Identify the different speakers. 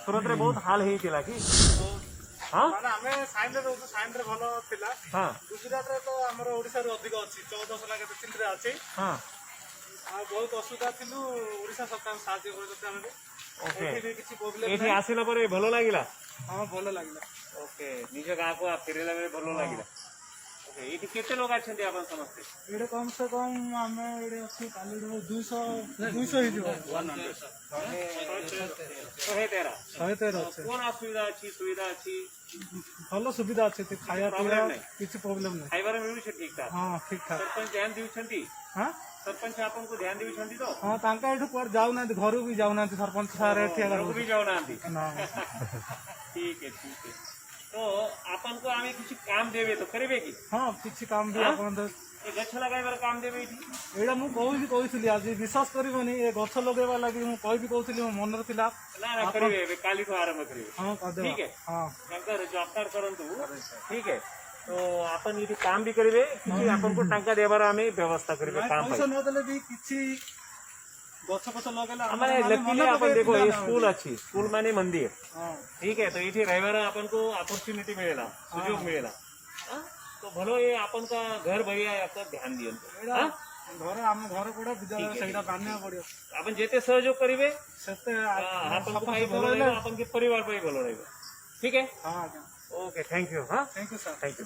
Speaker 1: सूरत रे बहुत हाल हेतिला कि हां
Speaker 2: माने हमें साइन रे रहू साइन रे भलो थिला
Speaker 1: हां
Speaker 2: गुजरात रे तो हमर ओडिसा रे अधिक अछि 1400 लाख के चिन्ह रे अछि
Speaker 1: हां
Speaker 2: आ बहुत असुविधा थिलु ओडिसा सरकार साहाय्य करते हमरे
Speaker 1: ओके
Speaker 2: एठी भी किछि प्रॉब्लम
Speaker 1: एठी आसिला परे भलो लागिला
Speaker 2: हां भलो लागला
Speaker 1: ओके निज गाँ को फेरला बेले भलो लागिला ओके एठी केते लोग आछन्ती आपन समस्ते
Speaker 2: एडे कम से कम हमें एडे अछि काली 200 200 ही जो 113 अछि
Speaker 1: कोन असुविधा अछि सुविधा अछि
Speaker 2: भलो सुविधा अछि ते खाया पिया किछि प्रॉब्लम नै
Speaker 1: खाइबार मिलु छै ठीक ठाक
Speaker 2: हां ठीक ठाक
Speaker 1: सरपंच ध्यान दिउछन्ती
Speaker 2: हां
Speaker 1: सरपंच आपन को ध्यान दिउछन्ती तो
Speaker 2: हां तांका एठु पर जाउ ना घर भी जाउ ना सरपंच सारे एठी अगर
Speaker 1: भी जाउ ना आंती
Speaker 2: ना
Speaker 1: ठीक है तो आपन को आमे किछि काम देबे तो करबे की
Speaker 2: हां किछि काम भी आपन तो
Speaker 1: ए गछ लगाइबार काम देबे इठी
Speaker 2: एडा मु कहूली आज विश्वास करबनी ए गछ लगेबा लागि मु कहि भी कहूली मो मन थिला
Speaker 1: ना करिवे काली को आरंभ करिवे
Speaker 2: हां कर
Speaker 1: ठीक है
Speaker 2: हां
Speaker 1: टंका जॉबकार करंतु ठीक है तो आपन इठी काम भी करिवे किछि आपन को टंका देबार आमे व्यवस्था करिवे काम
Speaker 2: पैसा न देले भी किछि गछ पछ लगेला
Speaker 1: हमारे लकीली अपन देखो ये स्कूल अच्छी स्कूल माने मंदिर
Speaker 2: हां
Speaker 1: ठीक है तो इठी रविवार अपन को अपॉर्चुनिटी मिलेला सुयोग मिलेला तो भलो ये अपन का घर बढ़िया आपका ध्यान दियंतु हां
Speaker 2: घर हम घर कोडा विद्यालय सहीटा बान्या पड़ियो
Speaker 1: अपन जेते सहयोग करिवे
Speaker 2: सेते
Speaker 1: अपन को भाई भलो रहबो अपन के परिवार पे भलो रहबो ठीक है
Speaker 2: हां
Speaker 1: ओके थैंक यू हां
Speaker 2: thank you sir
Speaker 1: thank you